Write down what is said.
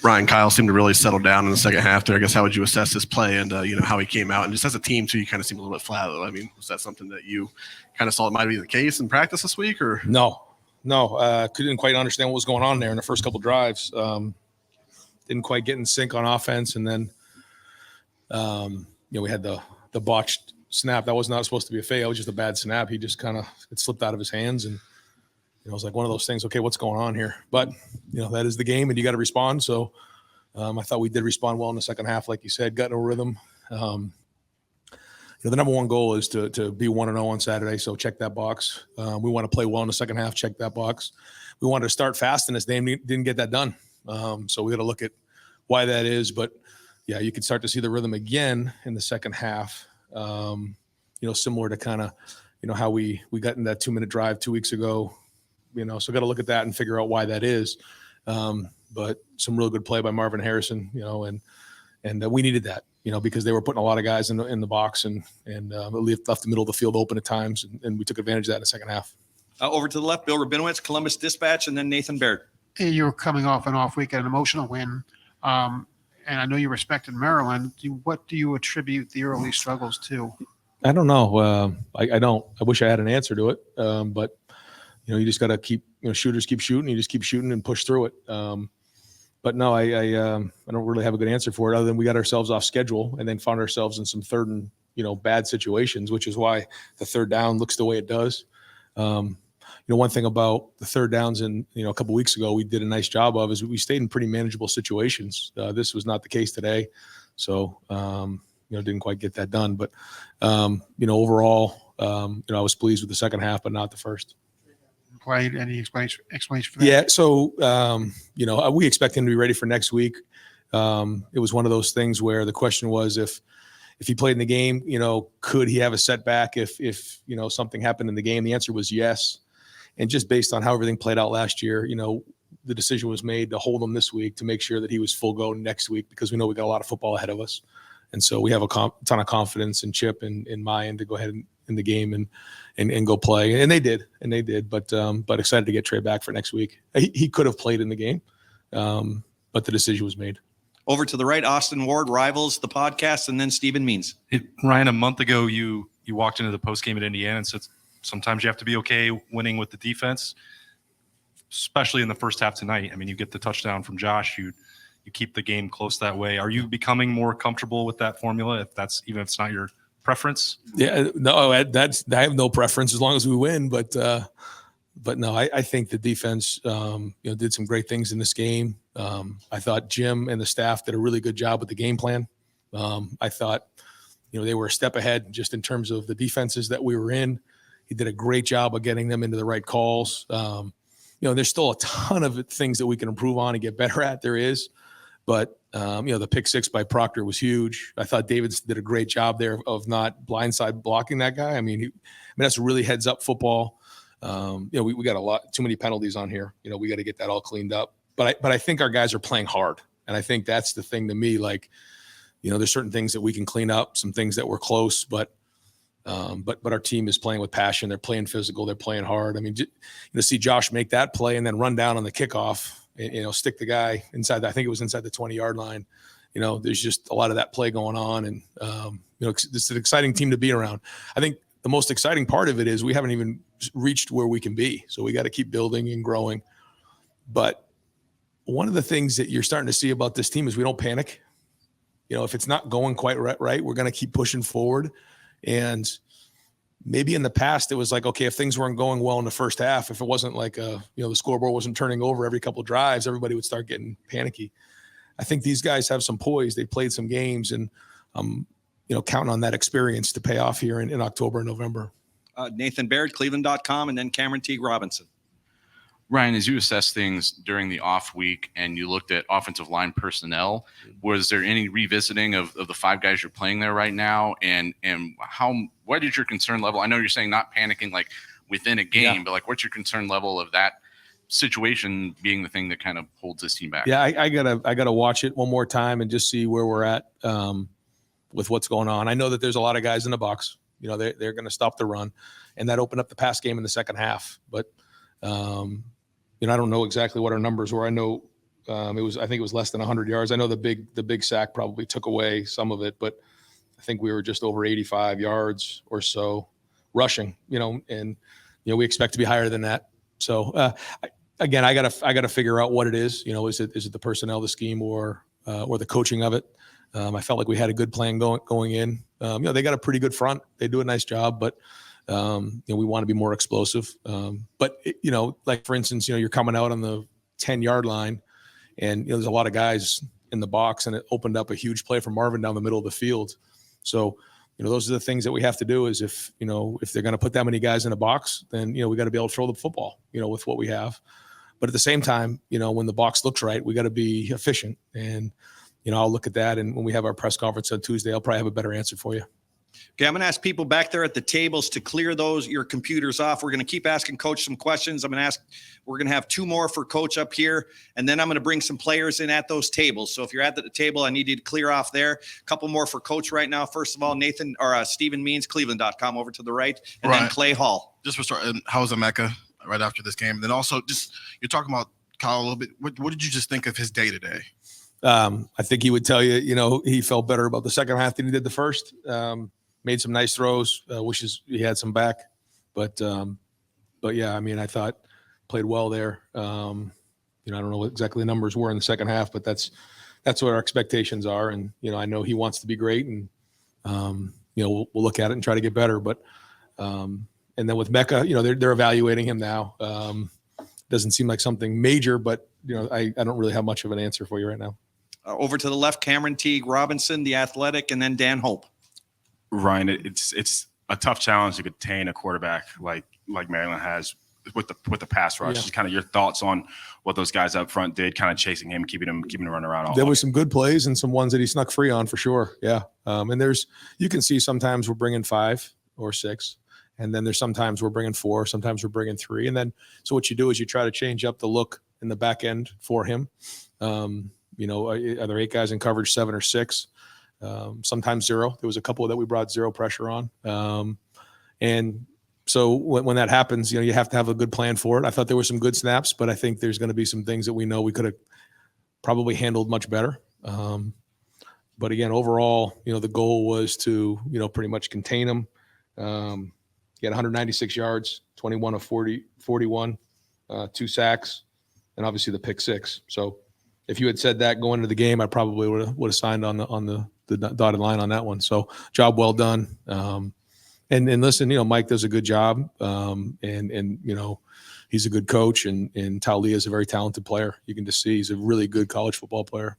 Ryan Kyle seemed to really settle down in the second half there. I guess how would you assess his play and how he came out? And just as a team too, you kind of seemed a little bit flat. I mean, was that something that you kind of saw it might be the case in practice this week, or no? Couldn't quite understand what was going on there in the first couple drives. Didn't quite get in sync on offense, and then we had the botched snap. That was not supposed to be a fake. It was just a bad snap. He just kind of it slipped out of his hands, and it was like one of those things. Okay, what's going on here? But that is the game, and you got to respond. So I thought we did respond well in the second half, like you said, got in a rhythm. The number one goal is to be 1-0 on Saturday, so check that box. We want to play well in the second half, check that box. We wanted to start fast in this game, didn't get that done. So we got to look at why that is. But, yeah, you can start to see the rhythm again in the second half, similar to kind of, how we got in that 2-minute drive 2 weeks ago. So got to look at that and figure out why that is. But some real good play by Marvin Harrison, and we needed that, because they were putting a lot of guys in the box and left the middle of the field open at times, and we took advantage of that in the second half. Over to the left, Bill Rabinowitz, Columbus Dispatch, and then Nathan Baird. You were coming off an off week, an emotional win, and I know you respected Maryland. What do you attribute the early struggles to? I don't know. I don't. I wish I had an answer to it, but you just got to keep. Shooters keep shooting. You just keep shooting and push through it. But no, I don't really have a good answer for it, other than we got ourselves off schedule and then found ourselves in some third and bad situations, which is why the third down looks the way it does. One thing about the third downs a couple weeks ago we did a nice job of is we stayed in pretty manageable situations. This was not the case today, so didn't quite get that done. But overall, I was pleased with the second half, but not the first. Played any explanation for that? Yeah, so we expect him to be ready for next week. It was one of those things where the question was if he played in the game, could he have a setback if something happened in the game? The answer was yes. And just based on how everything played out last year, the decision was made to hold him this week to make sure that he was full go next week, because we know we got a lot of football ahead of us. And so we have a ton of confidence in Chip and in my end to go ahead in the game and go play. And they did. But excited to get Trey back for next week. He could have played in the game, but the decision was made. Over to the right, Austin Ward, Rivals, the podcast, and then Stephen Means. Ryan, a month ago, you walked into the postgame at Indiana and said sometimes you have to be okay winning with the defense, especially in the first half tonight. I mean, you get the touchdown from Josh. You keep the game close that way. Are you becoming more comfortable with that formula, even if it's not your preference? Yeah, no, I have no preference as long as we win. But no, I think the defense, did some great things in this game. I thought Jim and the staff did a really good job with the game plan. I thought, they were a step ahead just in terms of the defenses that we were in. He did a great job of getting them into the right calls. There's still a ton of things that we can improve on and get better at. There is. But, the pick six by Proctor was huge. I thought Davids did a great job there of not blindside blocking that guy. I mean, that's really heads up football. We got too many penalties on here. We got to get that all cleaned up. But I think our guys are playing hard. And I think that's the thing to me. Like, there's certain things that we can clean up, some things that were close, but our team is playing with passion. They're playing physical. They're playing hard. I mean, to see Josh make that play and then run down on the kickoff, stick the guy inside. I think it was inside the 20-yard line. There's just a lot of that play going on, and it's an exciting team to be around. I think the most exciting part of it is we haven't even reached where we can be, so we got to keep building and growing. But one of the things that you're starting to see about this team is we don't panic. If it's not going quite right, we're going to keep pushing forward. And maybe in the past it was like, okay, if things weren't going well in the first half, if it wasn't like the scoreboard wasn't turning over every couple of drives, everybody would start getting panicky. I think these guys have some poise. They played some games, and counting on that experience to pay off here in October and November. Nathan Baird, Cleveland.com, and then Cameron Teague Robinson. Ryan, as you assess things during the off week and you looked at offensive line personnel, was there any revisiting of the five guys you're playing there right now? And what is your concern level? I know you're saying not panicking like within a game, but like what's your concern level of that situation being the thing that kind of holds this team back? Yeah, I gotta watch it one more time and just see where we're at with what's going on. I know that there's a lot of guys in the box. They're going to stop the run, and that opened up the pass game in the second half. But I don't know exactly what our numbers were. I know I think it was less than 100 yards. I know the big sack probably took away some of it, but I think we were just over 85 yards or so rushing, and we expect to be higher than that. So I gotta figure out what it is. Is it the personnel, the scheme, or the coaching of it? I felt like we had a good plan going in. They got a pretty good front. They do a nice job, but we want to be more explosive. Like for instance, you're coming out on the 10-yard line, and there's a lot of guys in the box, and it opened up a huge play for Marvin down the middle of the field. So those are the things that we have to do. Is if they're going to put that many guys in a box, then we got to be able to throw the football, with what we have. But at the same time, when the box looks right, we got to be efficient. And I'll look at that, and when we have our press conference on Tuesday, I'll probably have a better answer for you. Okay, I'm going to ask people back there at the tables to clear your computers off. We're going to keep asking Coach some questions. We're going to have 2 more for Coach up here, and then I'm going to bring some players in at those tables. So if you're at the table, I need you to clear off there. A couple more for Coach right now. First of all, Stephen Means, Cleveland.com over to the right, and then Clay Hall. Just for starting, how was Emeka right after this game? And then also, just you're talking about Kyle a little bit. What did you just think of his day today? I think he would tell you, he felt better about the second half than he did the first. Made some nice throws. Wishes he had some back, but yeah, I thought played well there. I don't know what exactly the numbers were in the second half, but that's what our expectations are. And I know he wants to be great, and we'll look at it and try to get better. But and then with Mecca, they're evaluating him now. Doesn't seem like something major, but I don't really have much of an answer for you right now. Over to the left, Cameron Teague Robinson, the athletic, and then Dan Hope. Ryan, it's a tough challenge to contain a quarterback like Maryland has with the pass rush. Yeah. Just kind of your thoughts on what those guys up front did, kind of chasing him, keeping him running around. There was some good plays and some ones that he snuck free on for sure. Yeah, and you can see sometimes we're bringing 5 or 6, and then there's sometimes we're bringing 4, sometimes we're bringing 3, and then so what you do is you try to change up the look in the back end for him. Are there 8 guys in coverage, 7 or 6? Sometimes 0. There was a couple that we brought 0 pressure on. And so when that happens, you have to have a good plan for it. I thought there were some good snaps, but I think there's going to be some things that we know we could have probably handled much better. But again, overall, the goal was to, pretty much contain him. He had 196 yards, 21 of 41, 2 sacks, and obviously the pick 6. So if you had said that going into the game, I probably would have signed on the dotted line on that one. So job well done. And listen, Mike does a good job. And he's a good coach, and Talia is a very talented player. You can just see he's a really good college football player.